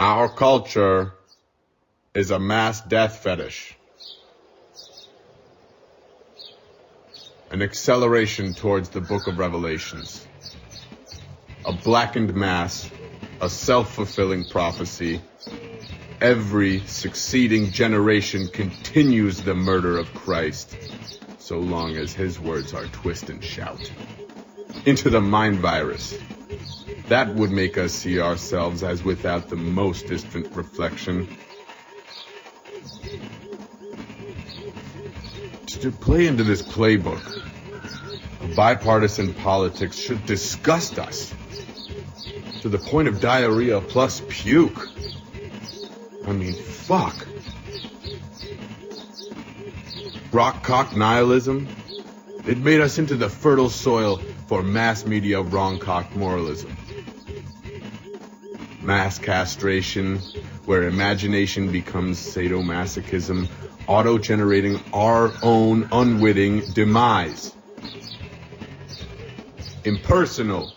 Our culture is a mass death fetish. An acceleration towards the Book of Revelations. A blackened mass, a self-fulfilling prophecy. Every succeeding generation continues the murder of Christ, so long as his words are twist and shout. Into the mind virus. That would make us see ourselves as without the most distant reflection. To play into this playbook, bipartisan politics should disgust us to the point of diarrhea plus puke. I mean, fuck. Rock-cock nihilism, it made us into the fertile soil for mass media wrong-cock moralism. Mass castration, where imagination becomes sadomasochism, auto-generating our own unwitting demise. Impersonal,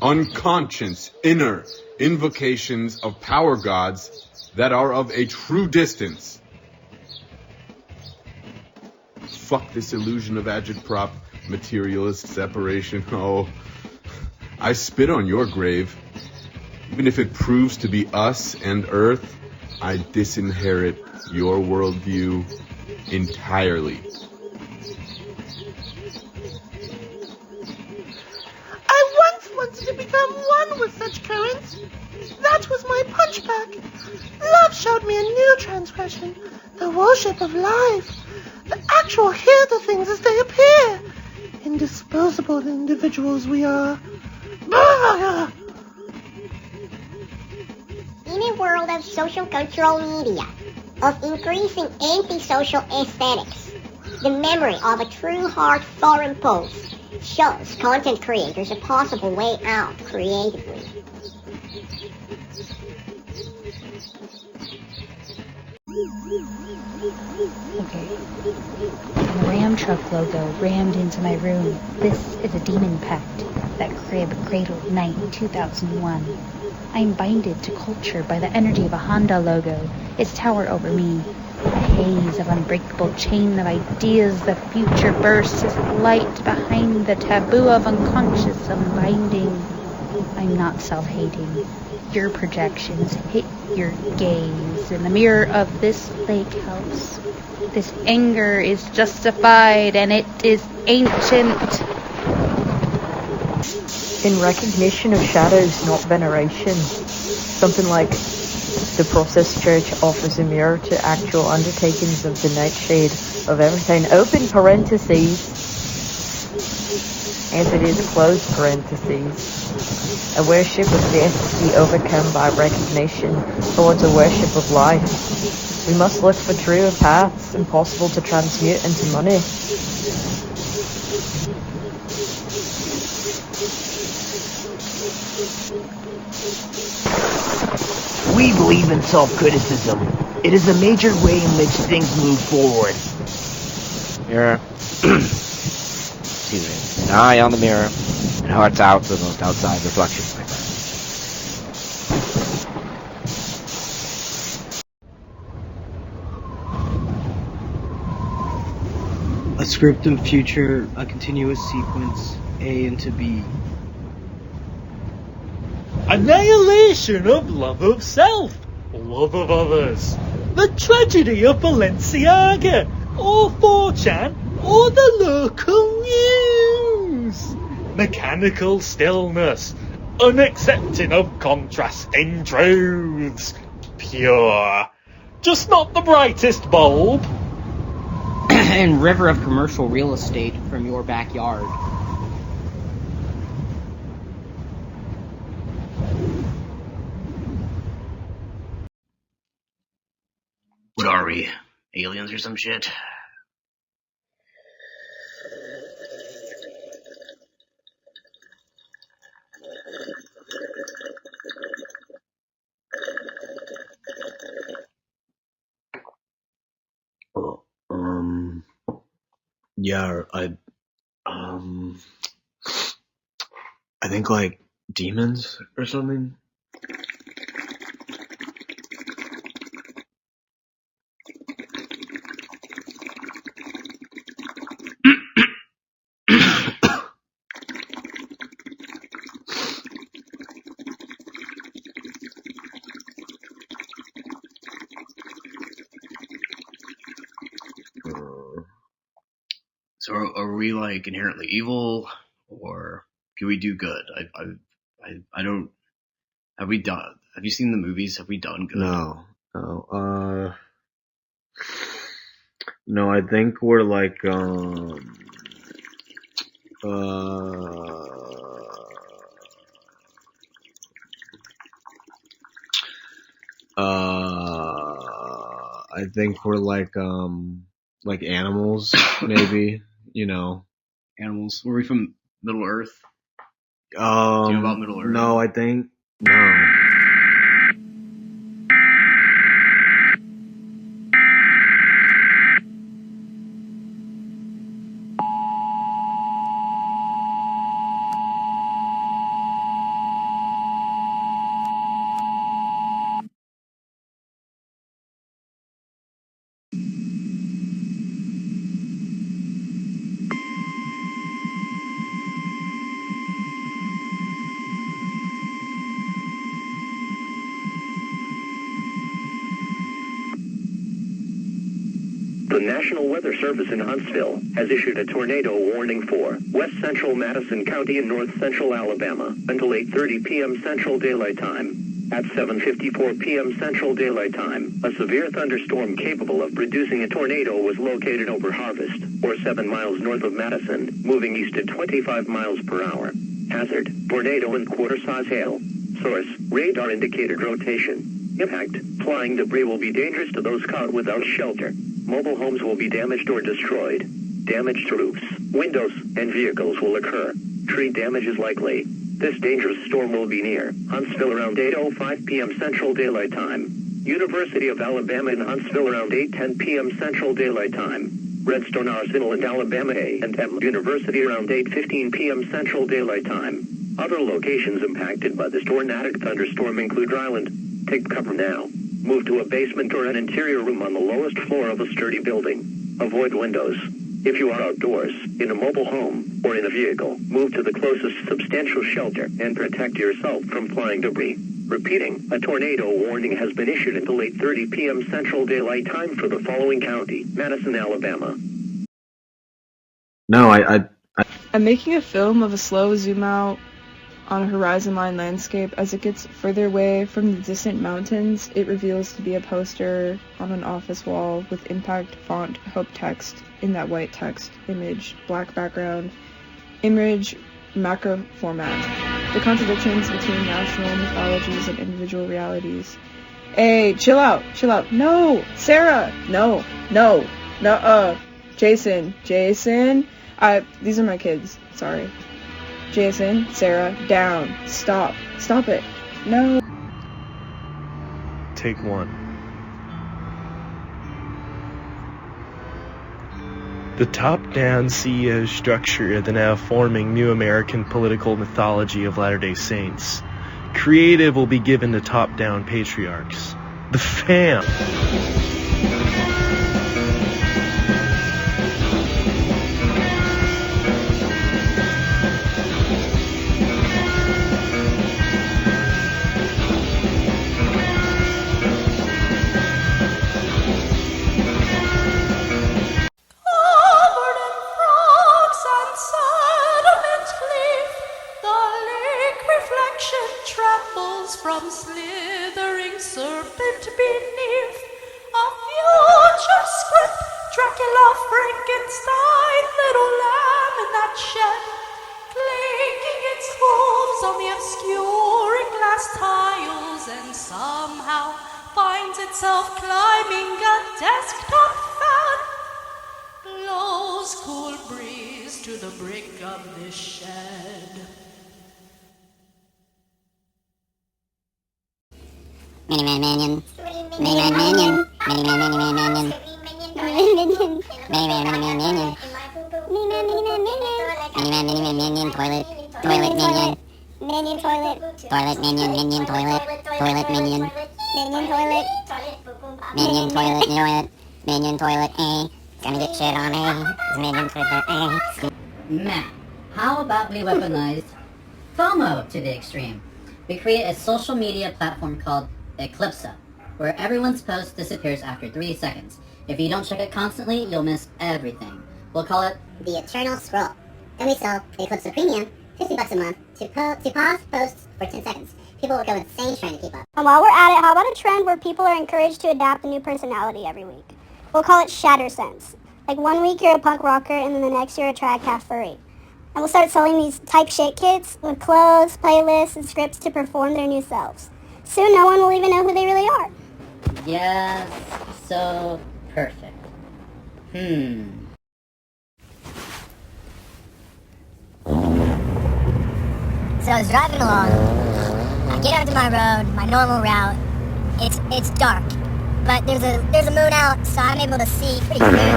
unconscious, inner invocations of power gods that are of a true distance. Fuck this illusion of agitprop, materialist separation. Oh, I spit on your grave. Even if it proves to be us and Earth, I disinherit your worldview entirely. I once wanted to become one with such currents. That was my punchback. Love showed me a new transgression, the worship of life, the actual hear the things as they appear. Indisposable individuals we are. In a world of social cultural media, of increasing antisocial aesthetics, the memory of a true heart forum post shows content creators a possible way out creatively. Okay. The Ram truck logo rammed into my room. This is a demon pact. That crib cradled night 2001. I'm binded to culture by the energy of a Honda logo. Its tower over me. A haze of unbreakable chain of ideas. The future bursts as light behind the taboo of unconscious unbinding. I'm not self-hating. Your projections hit your gaze in the mirror of this lake house. This anger is justified and it is ancient. In recognition of shadows, not veneration. Something like the Process Church offers a mirror to actual undertakings of the nightshade of everything. Open parentheses. As it is closed parentheses. A worship of the entity overcome by recognition towards a worship of life. We must look for truer paths impossible to transmute into money. We believe in self-criticism. It is a major way in which things move forward. Mirror. Excuse me. An eye on the mirror, and hearts out for the most outside reflection, my friend. A script of future, a continuous sequence, A into B. Annihilation of love of self, love of others, the tragedy of Balenciaga, or 4chan, or the local news, mechanical stillness, unaccepting of contrasting truths, pure, just not the brightest bulb. And river of commercial real estate from your backyard. What are we? Aliens or some shit? Yeah, I think like demons or something. we like inherently evil, or can we do good? I don't. Have we done? Have you seen the movies? Have we done good? No. No, I think we're like, I think we're like animals, maybe, you know. Animals? Were we from Middle Earth? Do you know about Middle Earth? No, I think, no. The National Weather Service in Huntsville has issued a tornado warning for west central Madison County and north central Alabama until 8:30 p.m. Central Daylight Time. At 7:54 p.m. Central Daylight Time, a severe thunderstorm capable of producing a tornado was located over Harvest, or 7 miles north of Madison, moving east at 25 miles per hour. Hazard, tornado and quarter-size hail. Source, radar indicated rotation. Impact, flying debris will be dangerous to those caught without shelter. Mobile homes will be damaged or destroyed. Damage to roofs, windows, and vehicles will occur. Tree damage is likely. This dangerous storm will be near Huntsville around 8:05 p.m. Central Daylight Time. University of Alabama in Huntsville around 8:10 p.m. Central Daylight Time. Redstone Arsenal in Alabama A&M University around 8:15 p.m. Central Daylight Time. Other locations impacted by this tornadic thunderstorm include Ryland. Take cover now. Move to a basement or an interior room on the lowest floor of a sturdy building. Avoid windows. If you are outdoors, in a mobile home, or in a vehicle, move to the closest substantial shelter and protect yourself from flying debris. Repeating, a tornado warning has been issued until 8:30 p.m. Central Daylight Time for the following county: Madison, Alabama. No, I'm making a film of a slow zoom out on a horizon line landscape. As it gets further away from the distant mountains, it reveals to be a poster on an office wall with impact font hope text in that white text image, black background, image macro format. The contradictions between national mythologies and individual realities. Hey, chill out. No, Sarah, no, Jason, these are my kids, sorry. Jason, Sarah, down. Stop it. No. Take one. The top-down CEO structure of the now forming new American political mythology of Latter-day Saints. Creative will be given to top-down patriarchs. The fam. From slithering serpent beneath a future script, Dracula, Frankenstein, little lamb in that shed, clinking its hooves on the obscuring glass tiles, and somehow finds itself climbing a desktop fan. Blows cool breeze to the brick of this shed. Minion. Matt, how about we weaponize FOMO to the extreme? We create a social media platform called Eclipsa, where everyone's post disappears after 3 seconds. If you don't check it constantly, you'll miss everything. We'll call it The Eternal Scroll. Then we sell the Eclipse of Premium, $50 a month, to pause posts for 10 seconds. People will go insane trying to keep up. And while we're at it, how about a trend where people are encouraged to adapt a new personality every week? We'll call it Shatter Sense. Like 1 week you're a punk rocker, and then the next you're a track half furry. And we'll start selling these type shit kits with clothes, playlists, and scripts to perform their new selves. Soon no one will even know who they really are. Yes, so perfect. So I was driving along. I get onto my road, my normal route. It's dark, but there's a moon out, so I'm able to see pretty clear.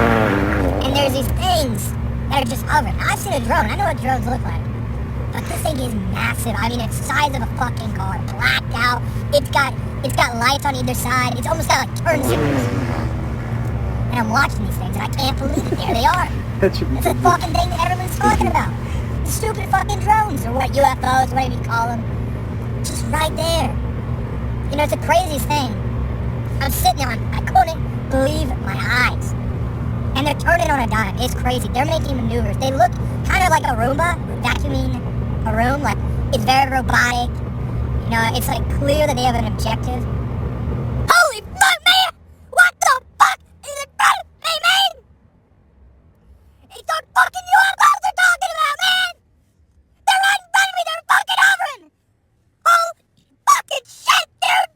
And there's these things that are just hovering. I've seen a drone. I know what drones look like, but this thing is massive. I mean, it's the size of a fucking car, blacked out. It's got lights on either side. It's almost got like turn signals. And I'm watching these things, and I can't believe it. There they are. It's a fucking thing that everyone's talking about. Stupid fucking drones, or what, UFOs, whatever you call them. Just right there. You know, it's the craziest thing. I'm sitting there, I couldn't believe my eyes. And they're turning on a dime. It's crazy. They're making maneuvers. They look kind of like a Roomba, vacuuming a room. Like, it's very robotic. You know, it's like clear that they have an objective. Holy fuck, man! What the fuck is in front of me, man? It's those fucking UFOs they're talking about, man! They're right in front of me! They're fucking hovering! Holy fucking shit, dude!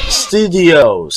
Studio